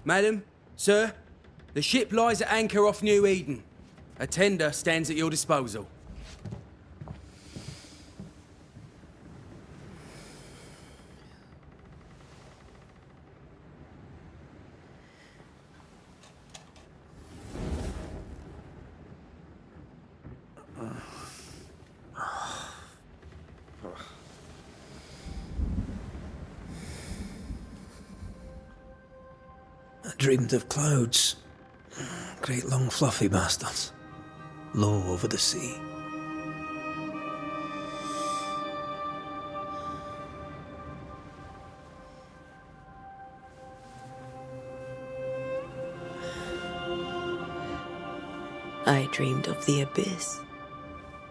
Madam, sir, the ship lies at anchor off New Eden. A tender stands at your disposal. I dreamed of clouds. Great long fluffy bastards. Low over the sea. I dreamed of the abyss,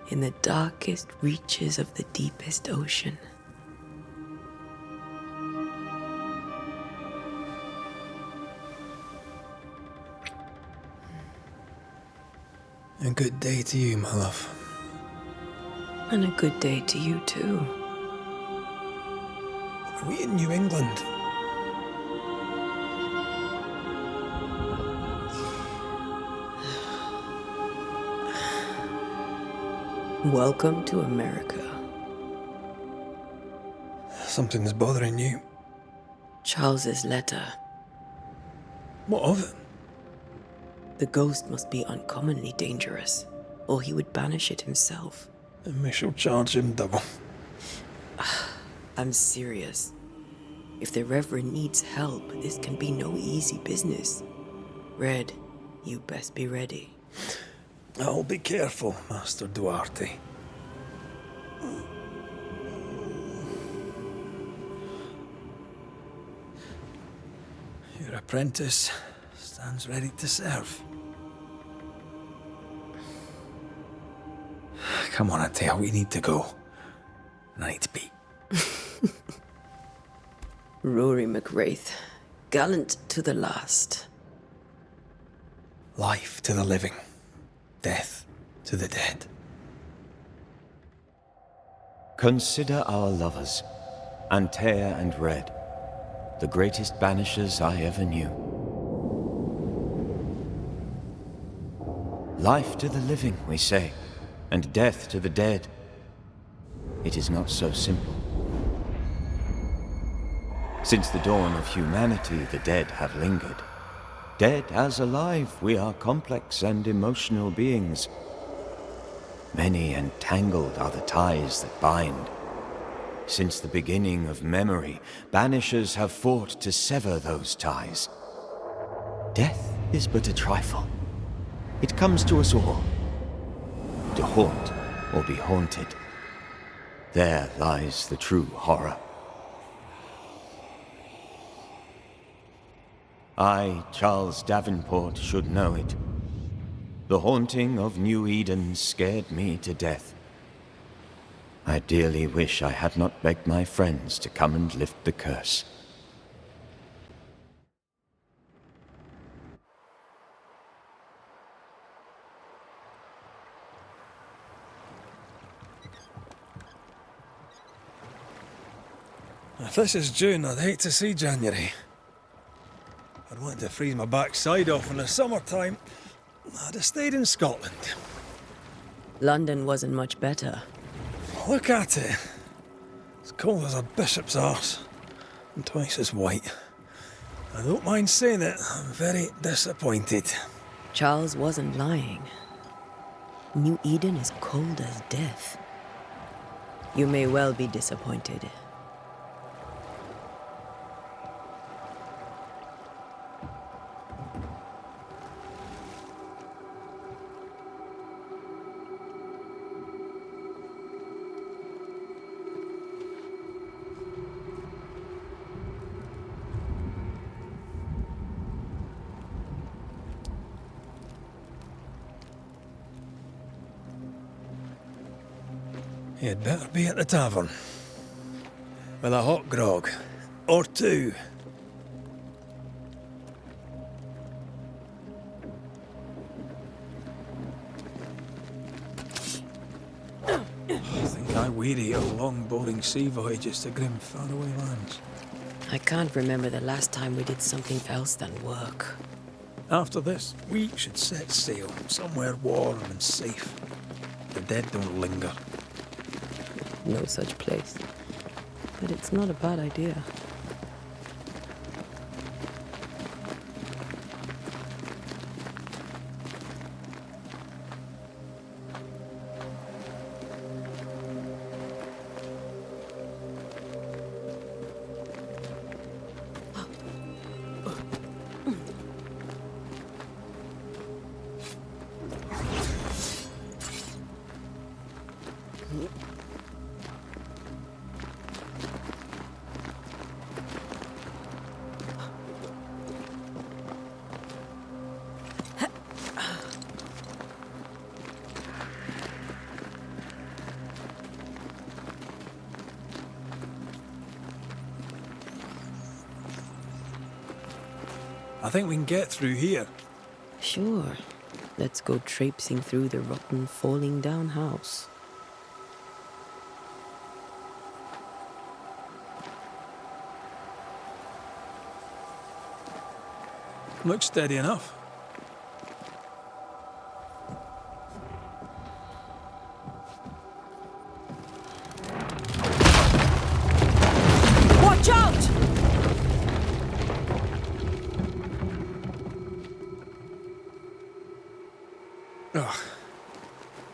in the darkest reaches of the deepest ocean. A good day to you, my love. And a good day to you too. Are we in New England? Welcome to America. Something's bothering you. Charles's letter. What of it? The ghost must be uncommonly dangerous, or he would banish it himself. And we shall charge him double. I'm serious. If the Reverend needs help, this can be no easy business. Red, you best be ready. I'll be careful, Master Duarte. Your apprentice stands ready to serve. Come on, Atea, we need to go. And I need to pee. Rory McWraith, gallant to the last. Life to the living, death to the dead. Consider our lovers, Antea and Red, the greatest banishers I ever knew. Life to the living, we say, and death to the dead. It is not so simple. Since the dawn of humanity, the dead have lingered. Dead as alive, we are complex and emotional beings. Many and tangled are the ties that bind. Since the beginning of memory, banishers have fought to sever those ties. Death is but a trifle. It comes to us all. To haunt or be haunted. There lies the true horror. I, Charles Davenport, should know it. The haunting of New Eden scared me to death. I dearly wish I had not begged my friends to come and lift the curse. If this is June, I'd hate to see January. I'd want to freeze my backside off in the summertime. I'd have stayed in Scotland. London wasn't much better. Look at it. It's cold as a bishop's arse, and twice as white. I don't mind saying it, I'm very disappointed. Charles wasn't lying. New Eden is cold as death. You may well be disappointed. You'd better be at the tavern. With a hot grog. Or two. I think I weary of long, boring sea voyages to grim, faraway lands. I can't remember the last time we did something else than work. After this, we should set sail somewhere warm and safe. The dead don't linger. No such place. But it's not a bad idea. I think we can get through here. Sure. Let's go traipsing through the rotten, falling down house. Looks steady enough. Watch out! Ugh.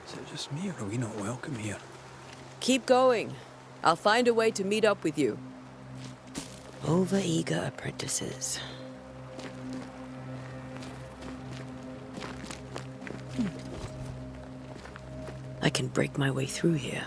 Is it just me, or are we not welcome here? Keep going. I'll find a way to meet up with you. Over-eager apprentices. I can break my way through here.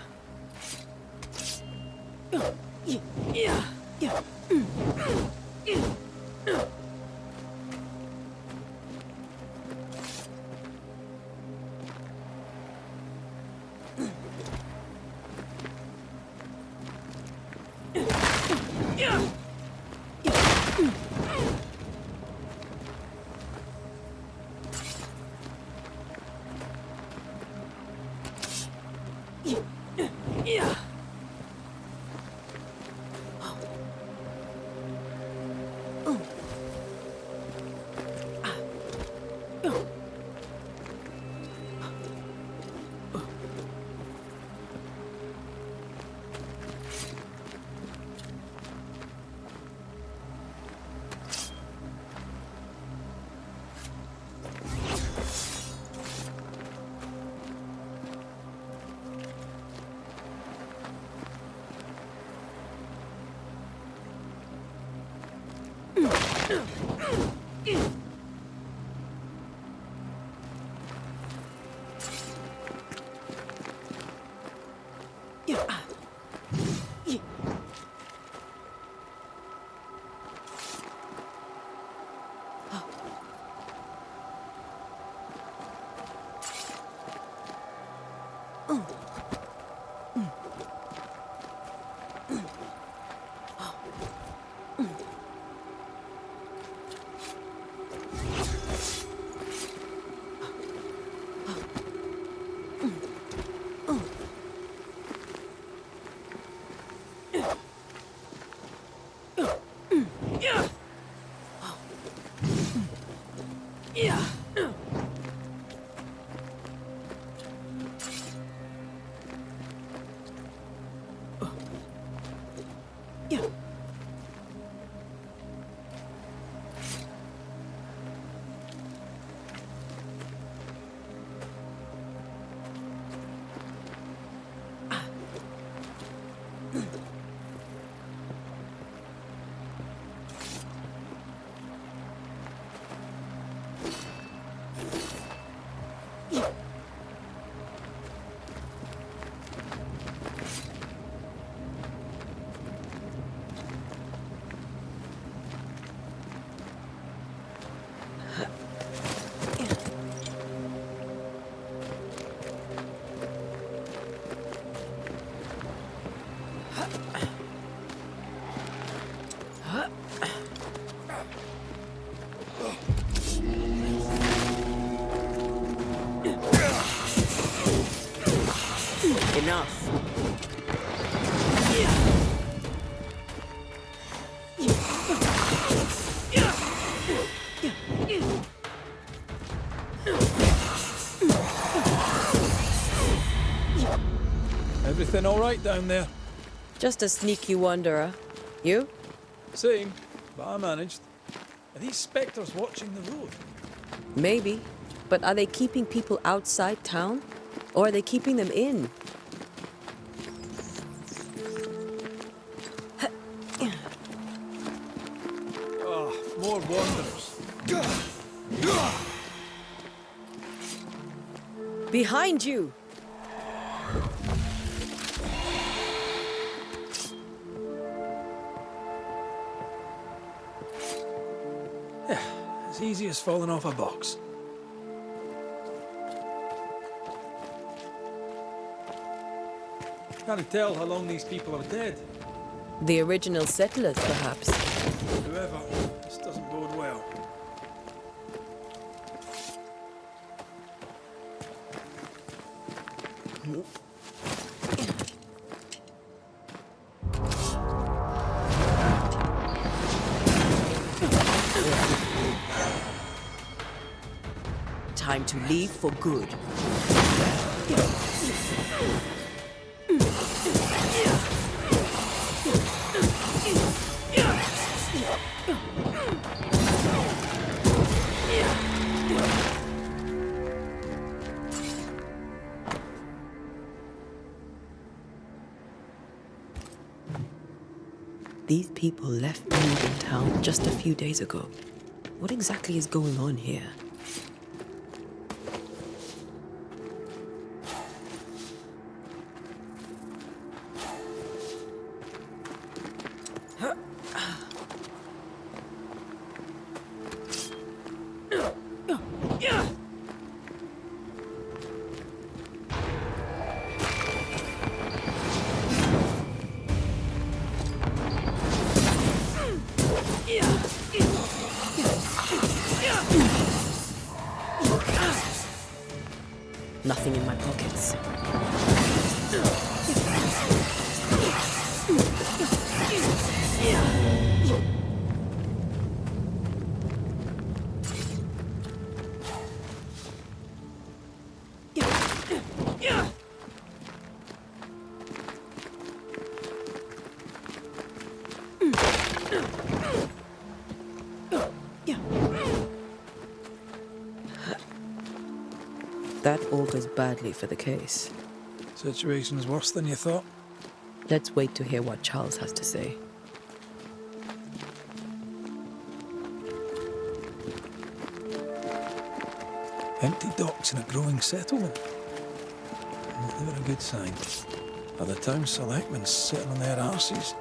Enough. Everything all right down there? Just a sneaky wanderer. You? Same, but I managed. Are these spectres watching the road? Maybe. But are they keeping people outside town? Or are they keeping them in? Ah, more wanderers. Behind you! Yeah, as easy as falling off a box. Can't tell how long these people are dead. The original settlers, perhaps. Whoever, this doesn't bode well. Time to leave for good. These people left me in town just a few days ago. What exactly is going on here? Nothing in my pockets. That augurs badly for the case. Situation's worse than you thought. Let's wait to hear what Charles has to say. Empty docks in a growing settlement. Never a good sign. Are the town selectmen sitting on their arses?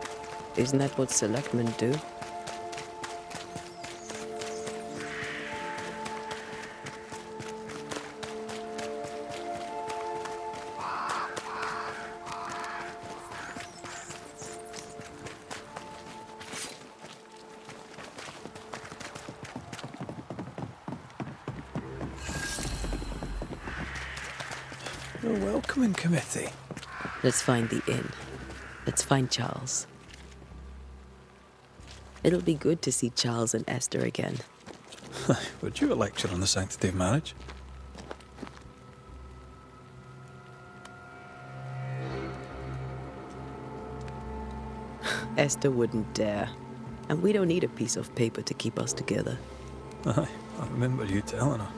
Isn't that what selectmen do? A welcoming committee. Let's find the inn. Let's find Charles. It'll be good to see Charles and Esther again. Would you a lecture on the sanctity of marriage? Esther wouldn't dare. And we don't need a piece of paper to keep us together. Aye, I remember you telling her.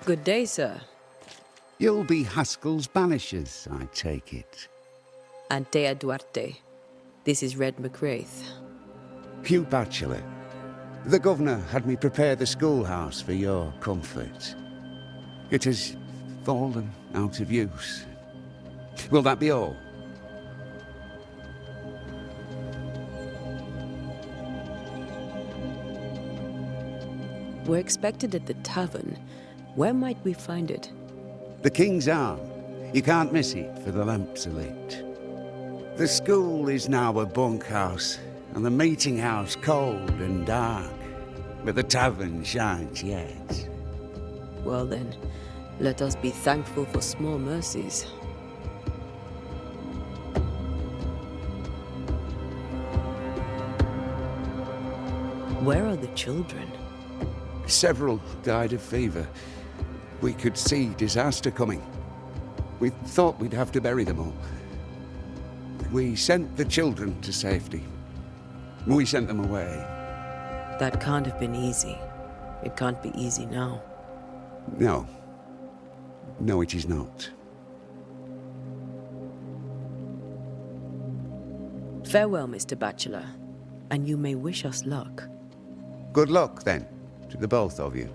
Good day, sir. You'll be Haskell's Banishers, I take it. Antea Duarte. This is Red McWraith. Hugh Batchelor. The governor had me prepare the schoolhouse for your comfort. It has fallen out of use. Will that be all? We're expected at the tavern. Where might we find it? The King's Arm. You can't miss it, for the lamps are lit. The school is now a bunkhouse, and the meeting house cold and dark. But the tavern shines yet. Well then, let us be thankful for small mercies. Where are the children? Several died of fever. We could see disaster coming. We thought we'd have to bury them all. We sent the children to safety. We sent them away. That can't have been easy. It can't be easy now. No. No, it is not. Farewell, Mr. Bachelor, and you may wish us luck. Good luck, then, to the both of you.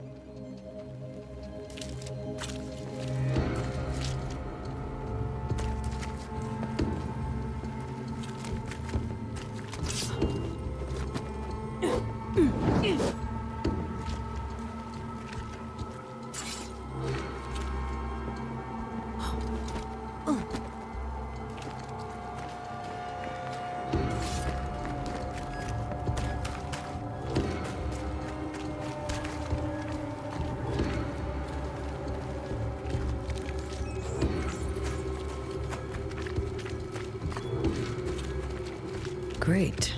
Great.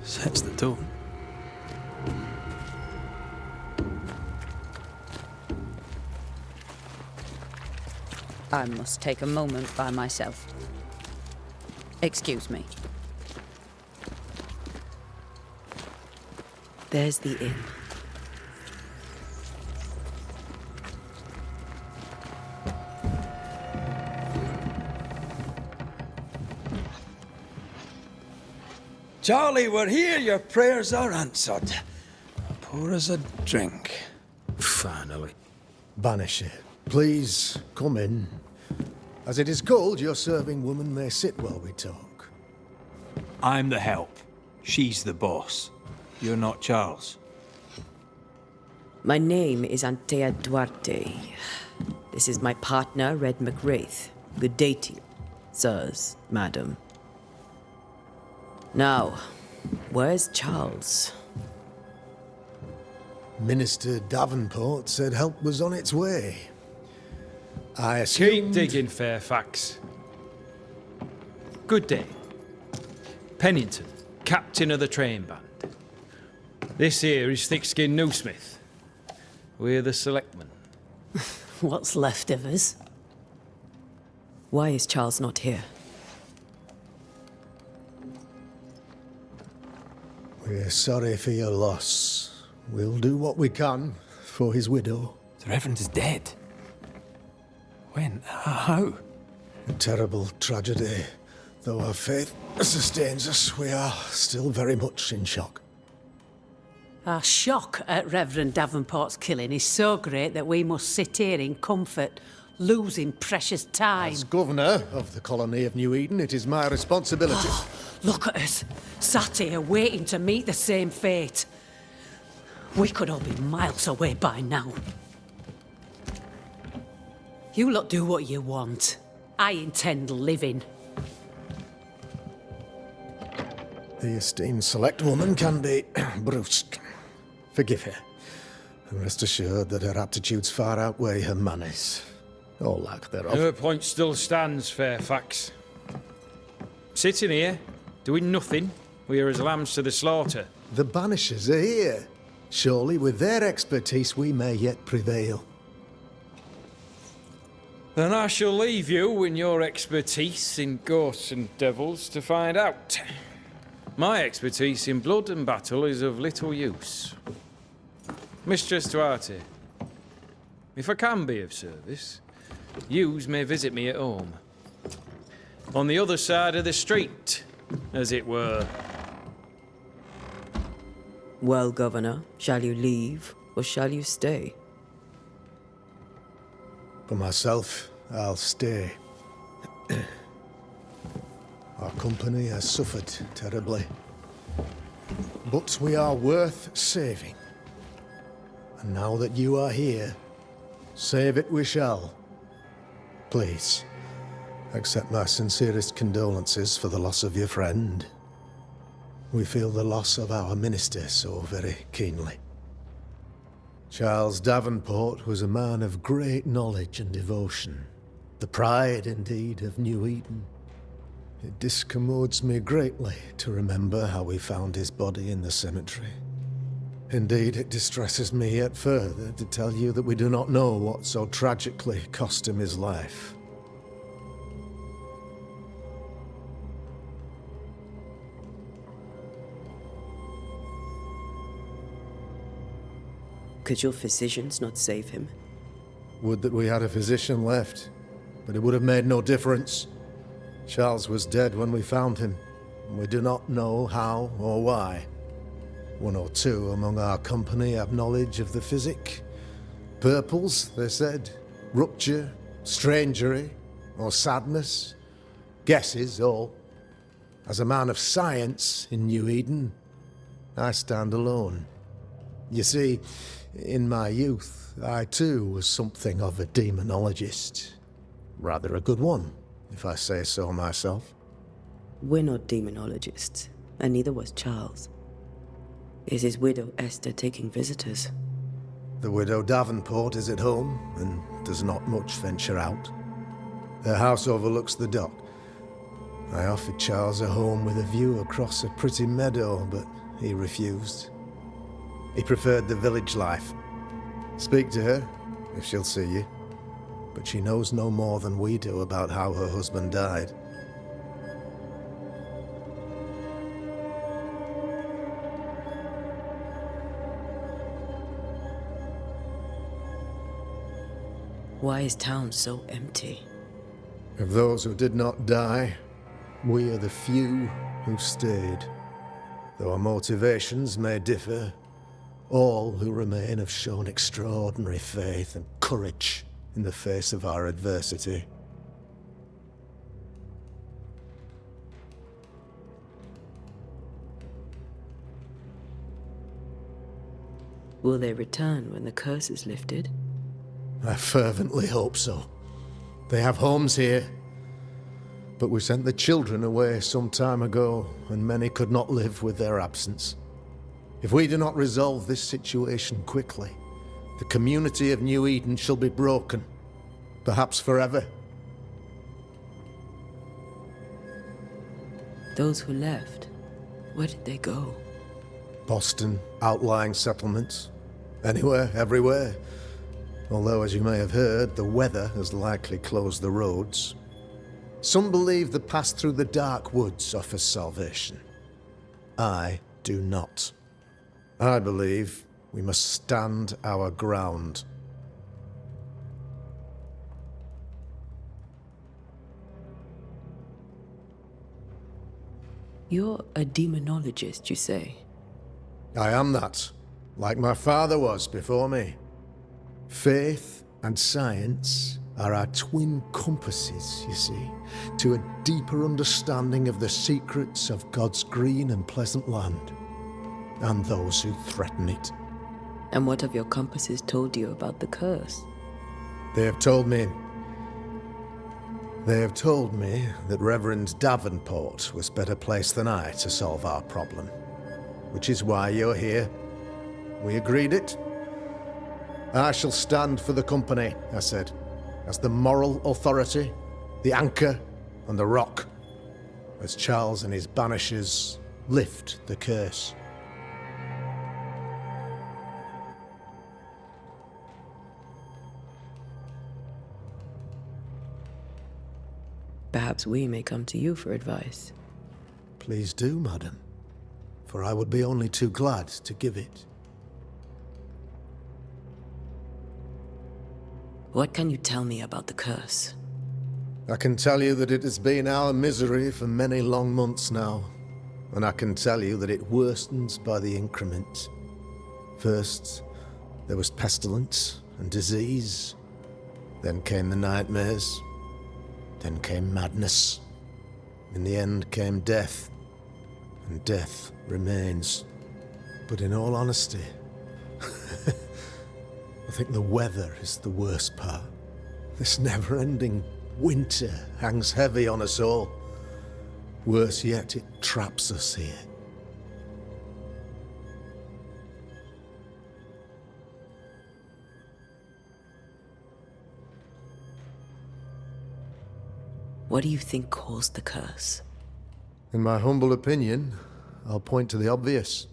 Sets the tone. I must take a moment by myself. Excuse me. There's the inn. Charlie, we're here. Your prayers are answered. Pour us a drink. Finally. Banisher, please come in. As it is cold, your serving woman may sit while we talk. I'm the help. She's the boss. You're not Charles. My name is Antea Duarte. This is my partner, Red McWraith. Good day to you, sirs, madam. Now, where's Charles? Minister Davenport said help was on its way. I Keep assumed... digging, Fairfax. Good day. Pennington, captain of the train band. This here is Thick-Skinned Newsmith. We're the selectmen. What's left of us? Why is Charles not here? We're sorry for your loss. We'll do what we can for his widow. The Reverend is dead. When? How? A terrible tragedy. Though our faith sustains us, we are still very much in shock. Our shock at Reverend Davenport's killing is so great that we must sit here in comfort, losing precious time. As governor of the colony of New Eden, it is my responsibility. Look at us, sat here waiting to meet the same fate. We could all be miles away by now. You lot do what you want. I intend living. The esteemed select woman can be brusque. Forgive her. And rest assured that her aptitudes far outweigh her manners. Or lack thereof. Her point still stands, Fairfax. Sitting here, doing nothing, we are as lambs to the slaughter. The Banishers are here. Surely with their expertise we may yet prevail. Then I shall leave you in your expertise in ghosts and devils to find out. My expertise in blood and battle is of little use. Mistress Duarte, if I can be of service, yous may visit me at home. On the other side of the street, as it were. Well, Governor, shall you leave or shall you stay? For myself, I'll stay. Our company has suffered terribly. But we are worth saving. And now that you are here, save it we shall. Please, accept my sincerest condolences for the loss of your friend. We feel the loss of our minister so very keenly. Charles Davenport was a man of great knowledge and devotion, the pride, indeed, of New Eden. It discommodes me greatly to remember how we found his body in the cemetery. Indeed, it distresses me yet further to tell you that we do not know what so tragically cost him his life. Could your physicians not save him? Would that we had a physician left, but it would have made no difference. Charles was dead when we found him, and we do not know how or why. One or two among our company have knowledge of the physic. Purples, they said, rupture, strangery, or sadness. Guesses, all. As a man of science in New Eden, I stand alone. You see, in my youth, I too was something of a demonologist. Rather a good one, if I say so myself. We're not demonologists, and neither was Charles. Is his widow Esther taking visitors? The widow Davenport is at home, and does not much venture out. Her house overlooks the dock. I offered Charles a home with a view across a pretty meadow, but he refused. He preferred the village life. Speak to her, if she'll see you. But she knows no more than we do about how her husband died. Why is town so empty? Of those who did not die, we are the few who stayed. Though our motivations may differ, all who remain have shown extraordinary faith and courage in the face of our adversity. Will they return when the curse is lifted? I fervently hope so. They have homes here. But we sent the children away some time ago, and many could not live with their absence. If we do not resolve this situation quickly, the community of New Eden shall be broken, perhaps forever. Those who left, where did they go? Boston, outlying settlements. Anywhere, everywhere. Although, as you may have heard, the weather has likely closed the roads. Some believe the path through the dark woods offers salvation. I do not. I believe we must stand our ground. You're a demonologist, you say? I am that, like my father was before me. Faith and science are our twin compasses, you see, to a deeper understanding of the secrets of God's green and pleasant land, and those who threaten it. And what have your compasses told you about the curse? They have told me that Reverend Davenport was better placed than I to solve our problem, which is why you're here. We agreed it. I shall stand for the company, I said, as the moral authority, the anchor, and the rock, as Charles and his Banishers lift the curse. Perhaps we may come to you for advice. Please do, madam, for I would be only too glad to give it. What can you tell me about the curse? I can tell you that it has been our misery for many long months now. and I can tell you that it worsens by the increment. First, there was pestilence and disease. Then came the nightmares. Then came madness. In the end came death. And death remains. But in all honesty, I think the weather is the worst part. This never-ending winter hangs heavy on us all. Worse yet, it traps us here. What do you think caused the curse? In my humble opinion, I'll point to the obvious.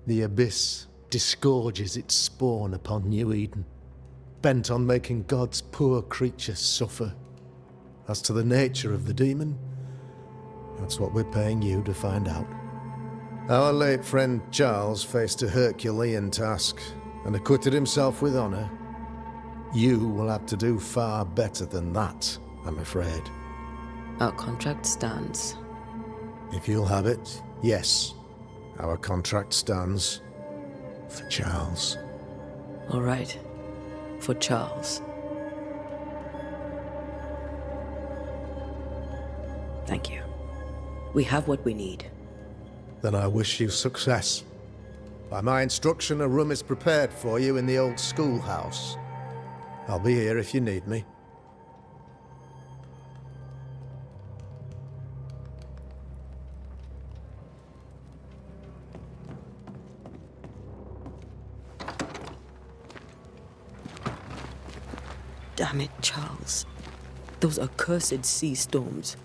The abyss disgorges its spawn upon New Eden, bent on making God's poor creatures suffer. As to the nature of the demon, that's what we're paying you to find out. Our late friend Charles faced a Herculean task and acquitted himself with honor. You will have to do far better than that, I'm afraid. Our contract stands. If you'll have it, yes. Our contract stands for Charles. All right. For Charles. Thank you. We have what we need. Then I wish you success. By my instruction, a room is prepared for you in the old schoolhouse. I'll be here if you need me. Damn it, Charles. Those accursed sea storms.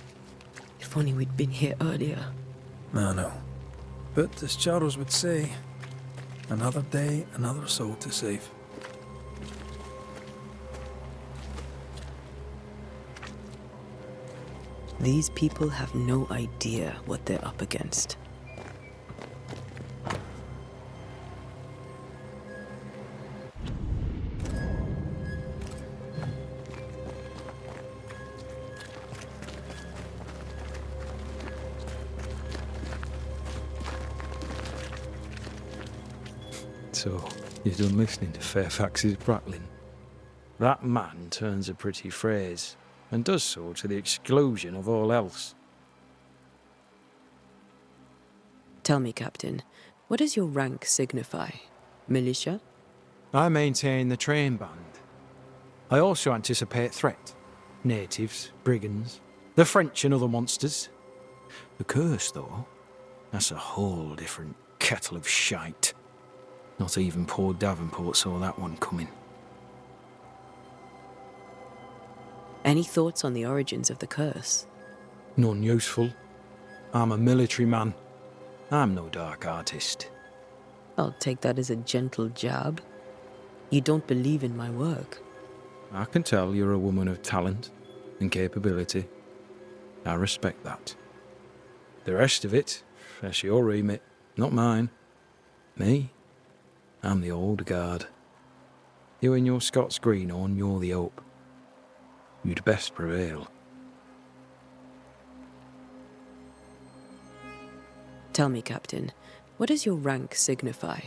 If only we'd been here earlier. I know. But as Charles would say, another day, another soul to save. These people have no idea what they're up against. So, you've done listening to Fairfax's prattling. That man turns a pretty phrase, and does so to the exclusion of all else. Tell me, Captain, what does your rank signify? Militia? I maintain the train band. I also anticipate threat. Natives, brigands, the French and other monsters. The curse, though, that's a whole different kettle of shite. Not even poor Davenport saw that one coming. Any thoughts on the origins of the curse? None useful. I'm a military man. I'm no dark artist. I'll take that as a gentle jab. You don't believe in my work. I can tell you're a woman of talent and capability. I respect that. The rest of it, that's your remit, not mine. Me? I'm the old guard. You and your Scots greenhorn, you're the hope. You'd best prevail. Tell me, Captain, what does your rank signify?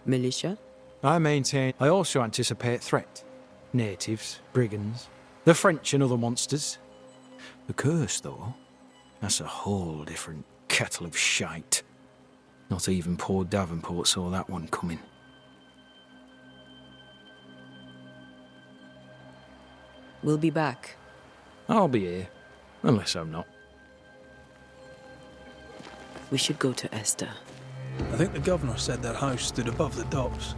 Militia? I maintain I also anticipate threat. Natives, brigands, the French and other monsters. The curse, though, that's a whole different kettle of shite. Not even poor Davenport saw that one coming. We'll be back. I'll be here, unless I'm not. We should go to Esther. I think the governor said their house stood above the docks.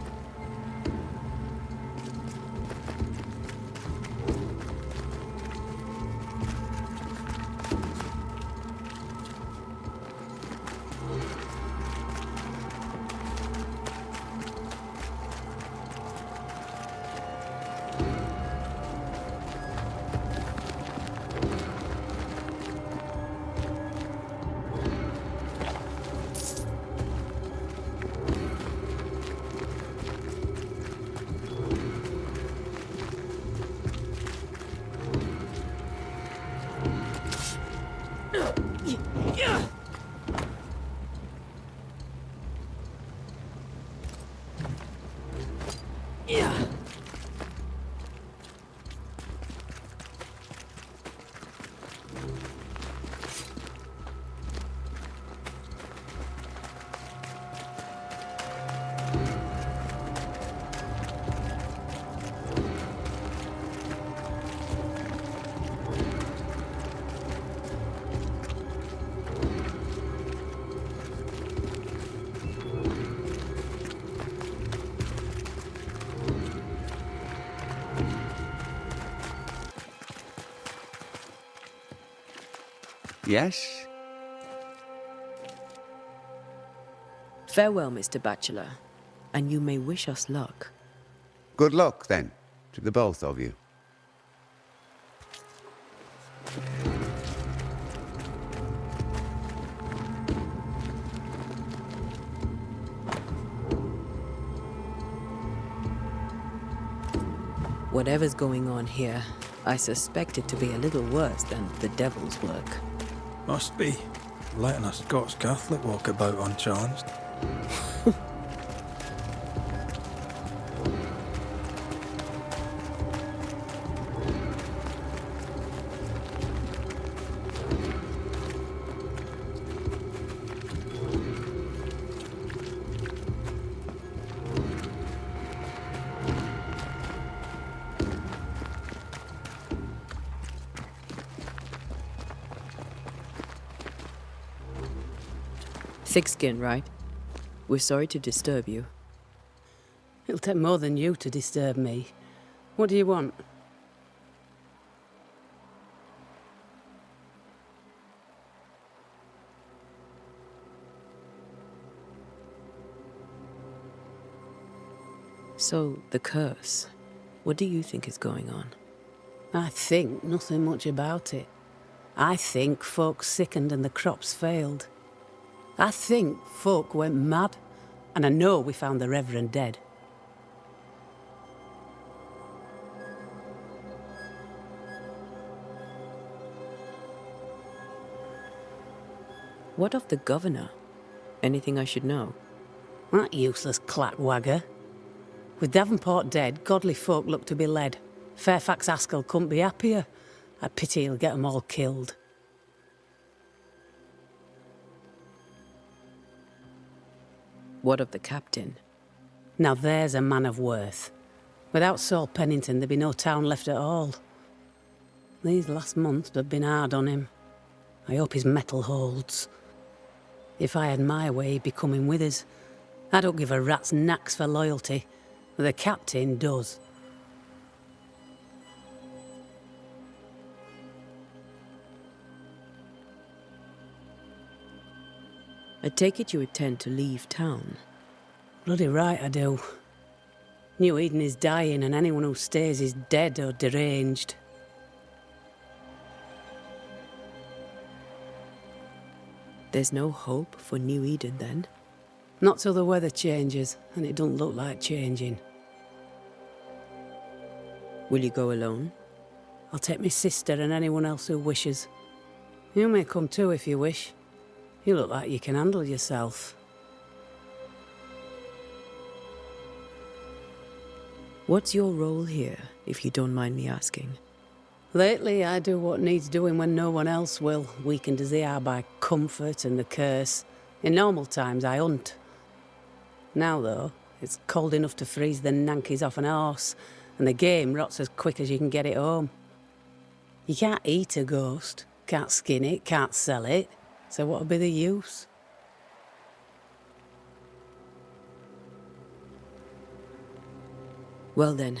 Yes? Farewell, Mr. Bachelor, and you may wish us luck. Good luck, then, to the both of you. Whatever's going on here, I suspect it to be a little worse than the devil's work. Must be. Letting a Scots Catholic walk about unchallenged. Thick skin, right? We're sorry to disturb you. It'll take more than you to disturb me. What do you want? So, the curse. What do you think is going on? I think nothing much about it. I think folk sickened and the crops failed. I think folk went mad, and I know we found the Reverend dead. What of the governor? Anything I should know? That useless clackwagger. With Davenport dead, godly folk look to be led. Fairfax Askell couldn't be happier. I pity he'll get 'em all killed. What of the captain? Now there's a man of worth. Without Saul Pennington, there'd be no town left at all. These last months have been hard on him. I hope his mettle holds. If I had my way, he'd be coming with us. I don't give a rat's knacks for loyalty, but the captain does. I take it you intend to leave town. Bloody right I do. New Eden is dying, and anyone who stays is dead or deranged. There's no hope for New Eden, then? Not till the weather changes, and it don't look like changing. Will you go alone? I'll take my sister and anyone else who wishes. You may come too if you wish. You look like you can handle yourself. What's your role here, if you don't mind me asking? Lately, I do what needs doing when no one else will, weakened as they are by comfort and the curse. In normal times, I hunt. Now, though, it's cold enough to freeze the nankies off an horse, and the game rots as quick as you can get it home. You can't eat a ghost, can't skin it, can't sell it, so what'll be the use? Well then,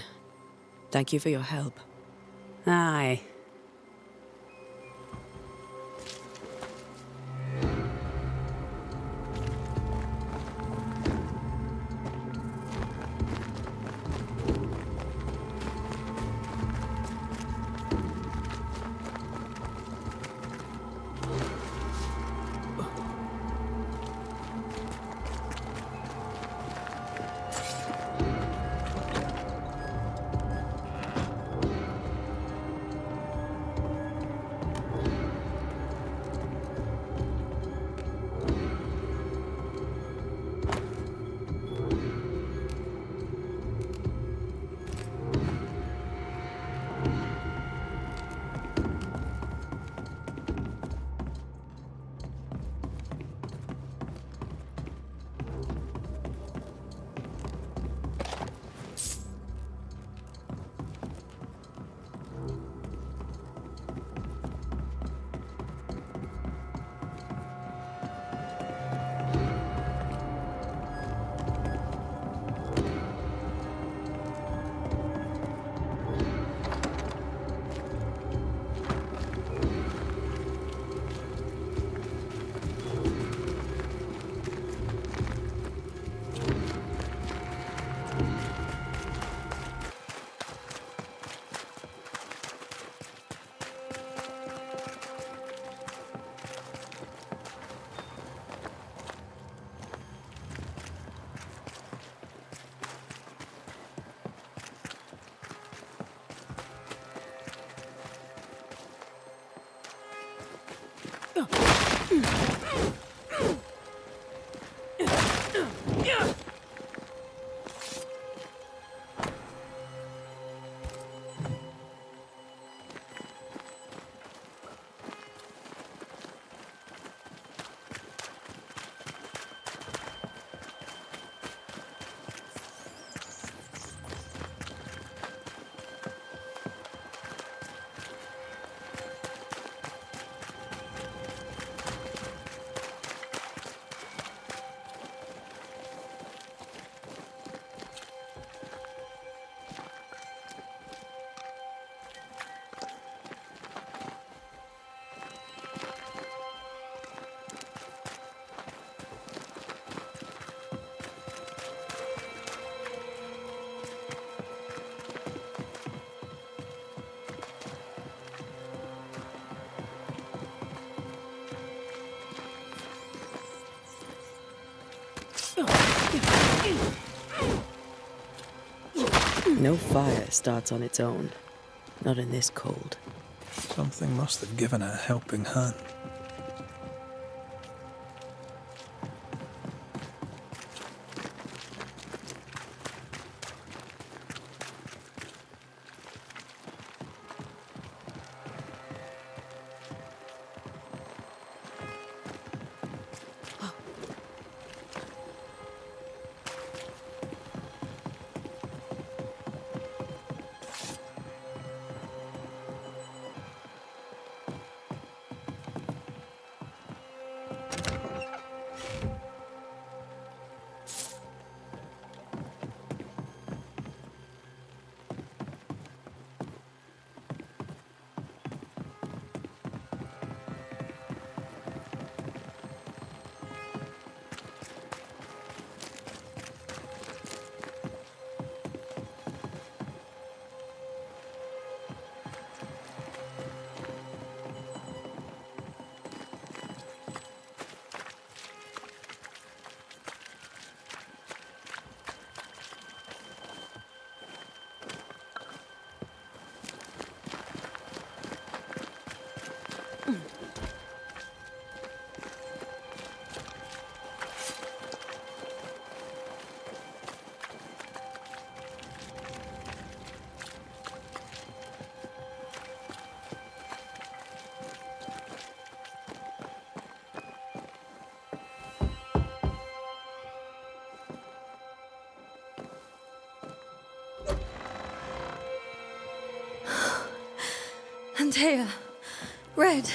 thank you for your help. Aye. No fire starts on its own. Not in this cold. Something must have given it a helping hand. Antea, Red.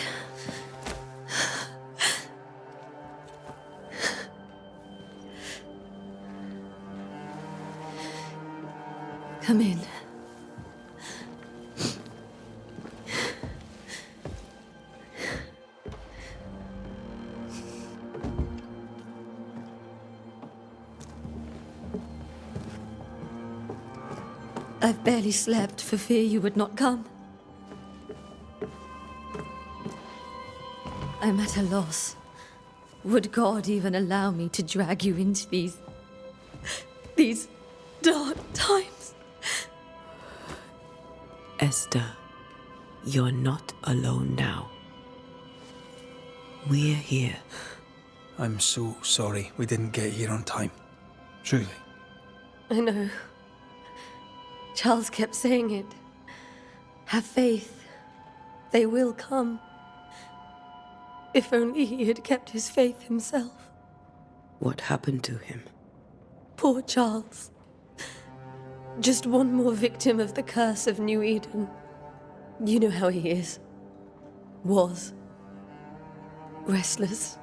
Come in. I've barely slept for fear you would not come. I'm at a loss. Would God even allow me to drag you into these dark times? Esther, you're not alone now. We're here. I'm so sorry we didn't get here on time. Truly. I know. Charles kept saying it. Have faith. They will come. If only he had kept his faith himself. What happened to him? Poor Charles. Just one more victim of the curse of New Eden. You know how he is. Was. Restless.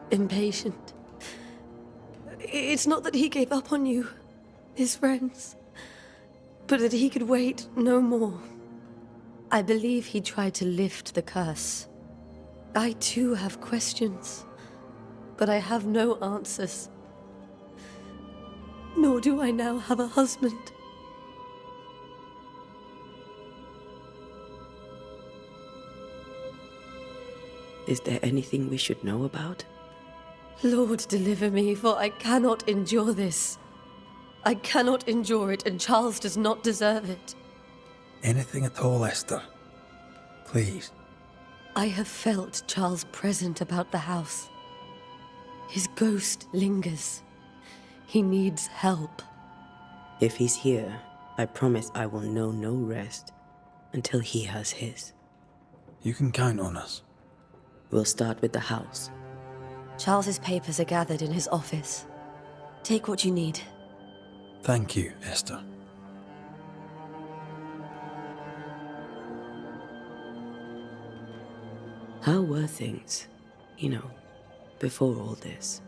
Impatient. It's not that he gave up on you, his friends, but that he could wait no more. I believe he tried to lift the curse. I too have questions, but I have no answers. Nor do I now have a husband. Is there anything we should know about? Lord, deliver me, for I cannot endure this. I cannot endure it, and Charles does not deserve it. Anything at all, Esther. Please. I have felt Charles present about the house. His ghost lingers. He needs help. If he's here, I promise I will know no rest until he has his. You can count on us. We'll start with the house. Charles's papers are gathered in his office. Take what you need. Thank you, Esther. How were things, before all this?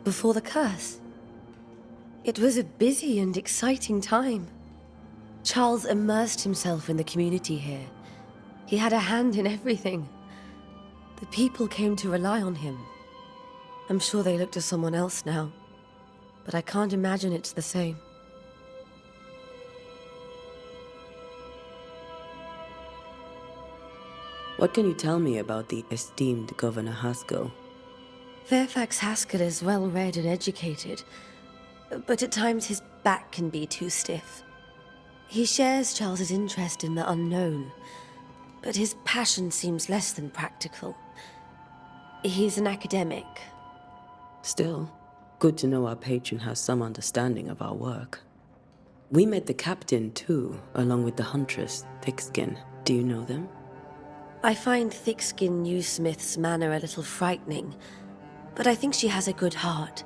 Before the curse, it was a busy and exciting time. Charles immersed himself in the community here. He had a hand in everything. The people came to rely on him. I'm sure they look to someone else now, but I can't imagine it's the same. What can you tell me about the esteemed Governor Haskell? Fairfax Haskell is well read and educated, but at times his back can be too stiff. He shares Charles's interest in the unknown, but his passion seems less than practical. He's an academic. Still, good to know our patron has some understanding of our work. We met the captain too, along with the huntress, Thickskin. Do you know them? I find Thickskin Newsmith's manner a little frightening, but I think she has a good heart.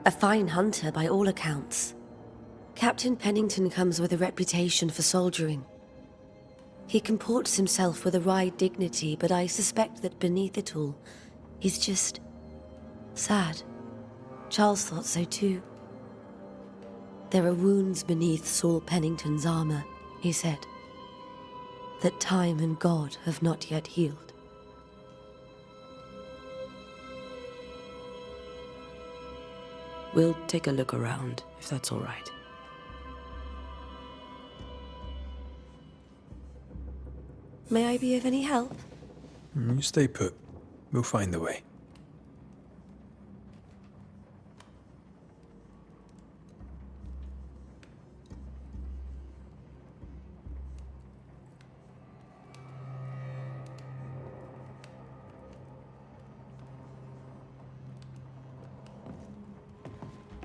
A fine hunter by all accounts. Captain Pennington comes with a reputation for soldiering. He comports himself with a wry dignity, but I suspect that beneath it all, he's just sad. Charles thought so too. There are wounds beneath Saul Pennington's armor, he said, that time and God have not yet healed. We'll take a look around, if that's all right. May I be of any help? You stay put. We'll find a way.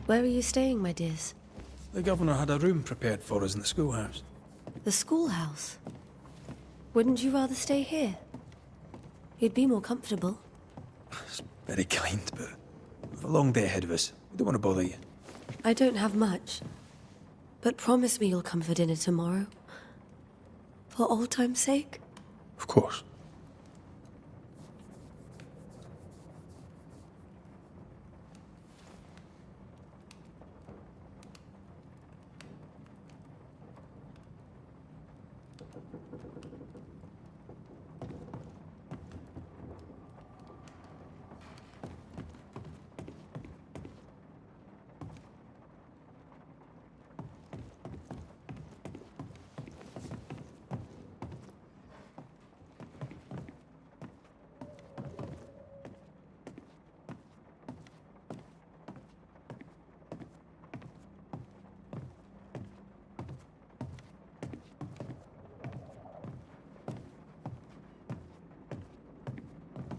Where are you staying, my dears? The governor had a room prepared for us in the schoolhouse. The schoolhouse? Wouldn't you rather stay here? You'd be more comfortable. It's very kind, but we've a long day ahead of us. We don't want to bother you. I don't have much, but promise me you'll come for dinner tomorrow. For old time's sake? Of course.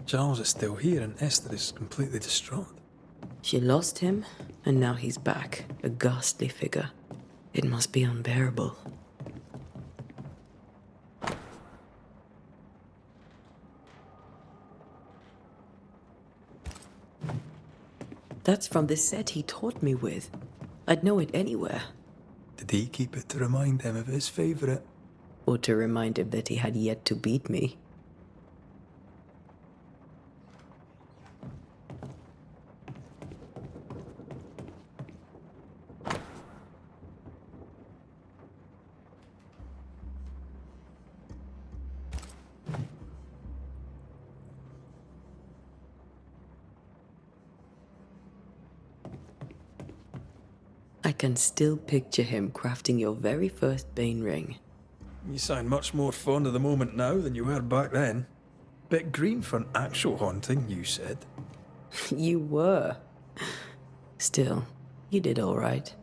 Charles is still here and Esther is completely distraught. She lost him, and now he's back, a ghastly figure. It must be unbearable. That's from the set he taught me with. I'd know it anywhere. Did he keep it to remind him of his favourite? Or to remind him that he had yet to beat me. I can still picture him crafting your very first Bane ring. You sound much more fond of the moment now than you were back then. Bit green for an actual haunting, you said. You were. Still, you did all right.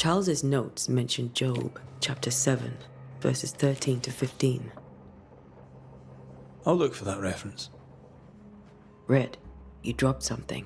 Charles's notes mention Job, chapter 7, verses 13 to 15. I'll look for that reference. Red, you dropped something.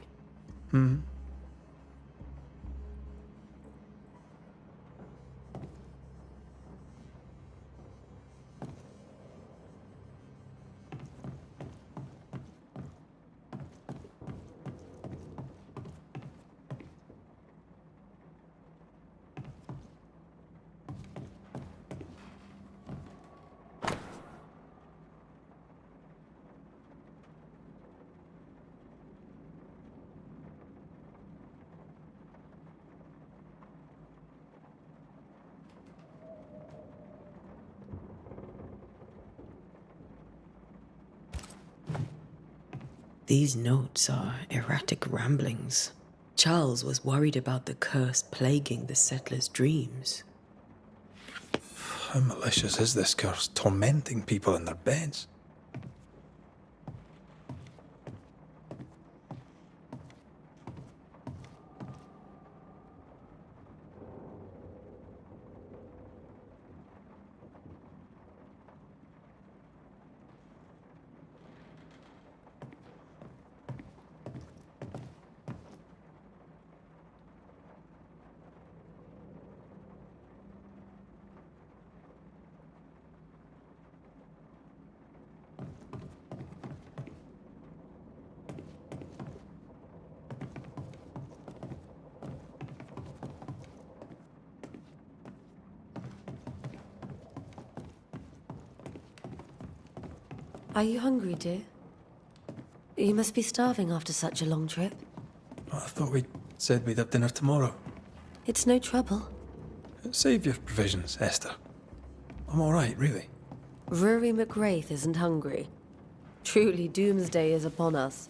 These notes are erratic ramblings. Charles was worried about the curse plaguing the settlers' dreams. How malicious is this curse, tormenting people in their beds? Are you hungry, dear? You must be starving after such a long trip. I thought we said we'd have dinner tomorrow. It's no trouble. Save your provisions, Esther. I'm all right, really. Rory McWraith isn't hungry. Truly, doomsday is upon us.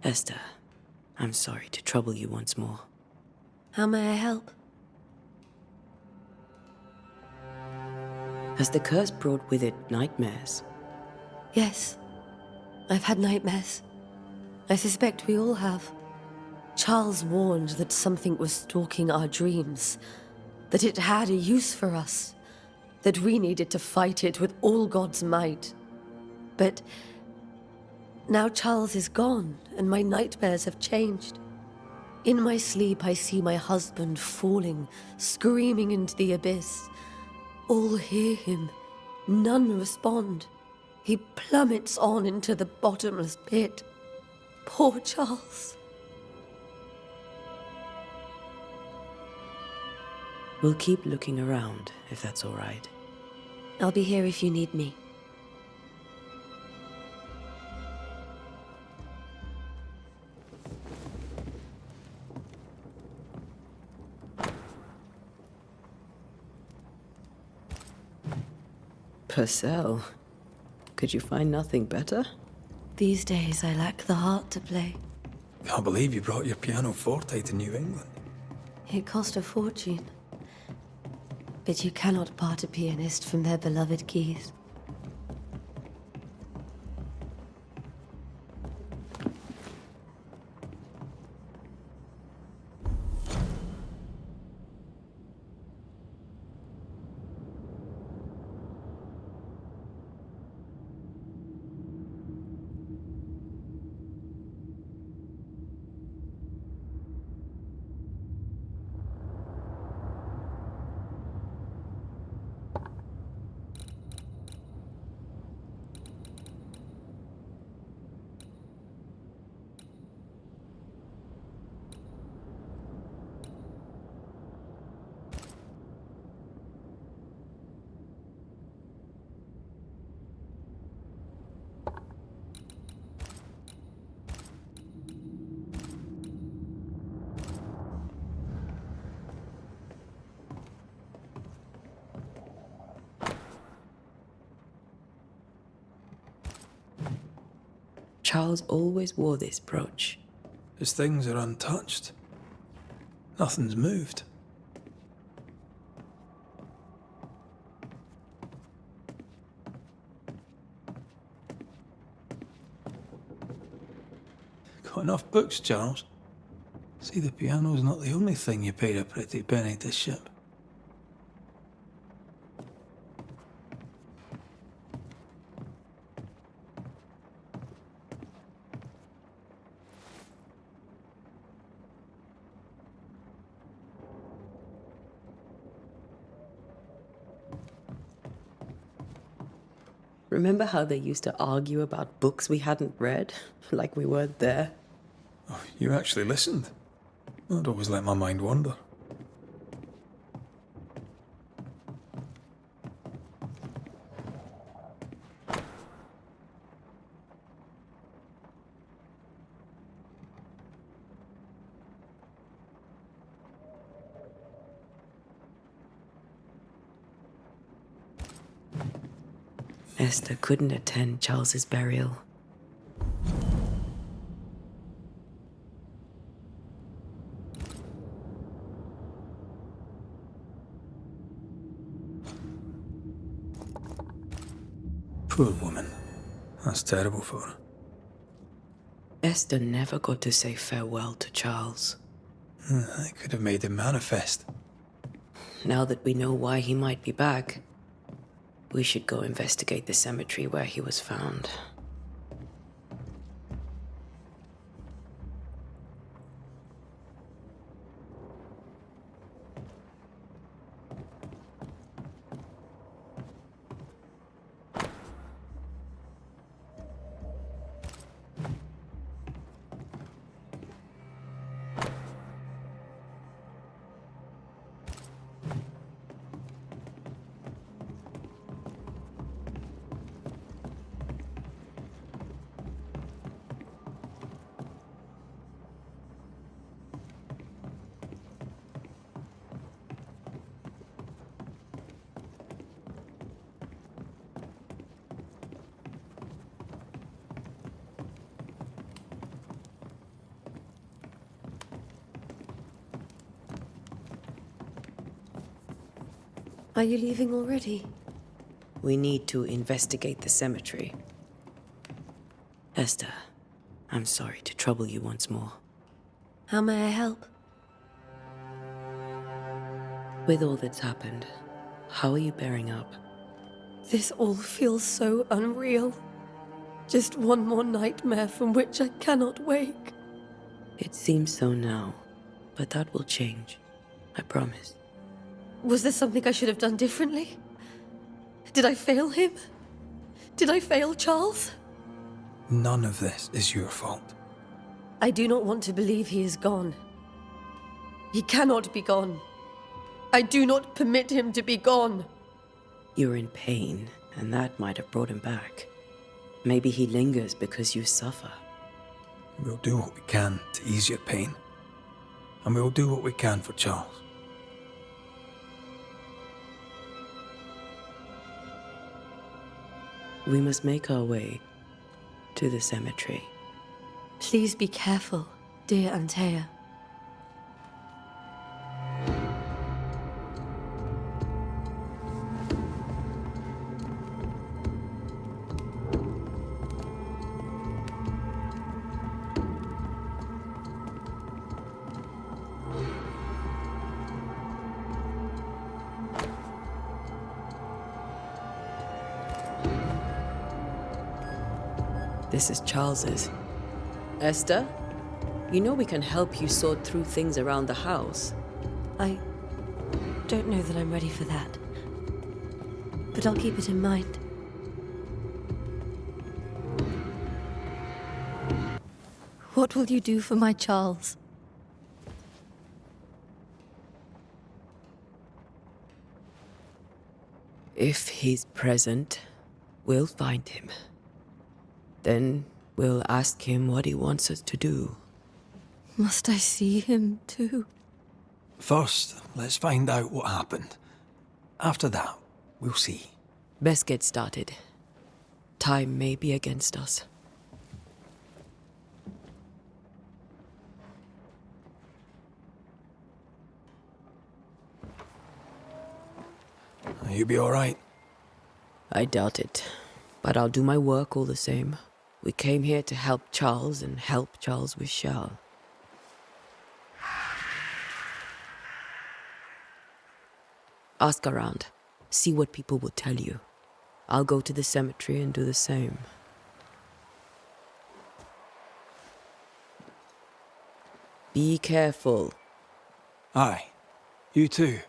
Esther, I'm sorry to trouble you once more. How may I help? Has the curse brought with it nightmares? Yes. I've had nightmares. I suspect we all have. Charles warned that something was stalking our dreams, that it had a use for us, that we needed to fight it with all God's might. But now Charles is gone, and my nightmares have changed. In my sleep, I see my husband falling, screaming into the abyss. All hear him, none respond. He plummets on into the bottomless pit. Poor Charles. We'll keep looking around, if that's all right. I'll be here if you need me. Purcell, could you find nothing better? These days, I lack the heart to play. Can't believe you brought your pianoforte to New England. It cost a fortune. But you cannot part a pianist from their beloved keys. Charles always wore this brooch. His things are untouched. Nothing's moved. Got enough books, Charles? See, the piano's not the only thing you paid a pretty penny to ship. Remember how they used to argue about books we hadn't read? Like we weren't there? Oh, you actually listened? I'd always let my mind wander. Esther couldn't attend Charles's burial. Poor woman. That's terrible for her. Esther never got to say farewell to Charles. I could have made him manifest. Now that we know why he might be back, we should go investigate the cemetery where he was found. Are you leaving already? We need to investigate the cemetery. Esther, I'm sorry to trouble you once more. How may I help? With all that's happened, how are you bearing up? This all feels so unreal. Just one more nightmare from which I cannot wake. It seems so now, but that will change. I promise. Was there something I should have done differently? Did I fail him? Did I fail Charles? None of this is your fault. I do not want to believe he is gone. He cannot be gone. I do not permit him to be gone. You're in pain, and that might have brought him back. Maybe he lingers because you suffer. We'll do what we can to ease your pain. And we'll do what we can for Charles. We must make our way to the cemetery. Please be careful, dear Antea. This is Charles's. Esther, you know we can help you sort through things around the house. I don't know that I'm ready for that. But I'll keep it in mind. What will you do for my Charles? If he's present, we'll find him. Then we'll ask him what he wants us to do. Must I see him too? First, let's find out what happened. After that, we'll see. Best get started. Time may be against us. You be all right? I doubt it, but I'll do my work all the same. We came here to help Charles, and help Charles we shall. Ask around. See what people will tell you. I'll go to the cemetery and do the same. Be careful. Aye. You too.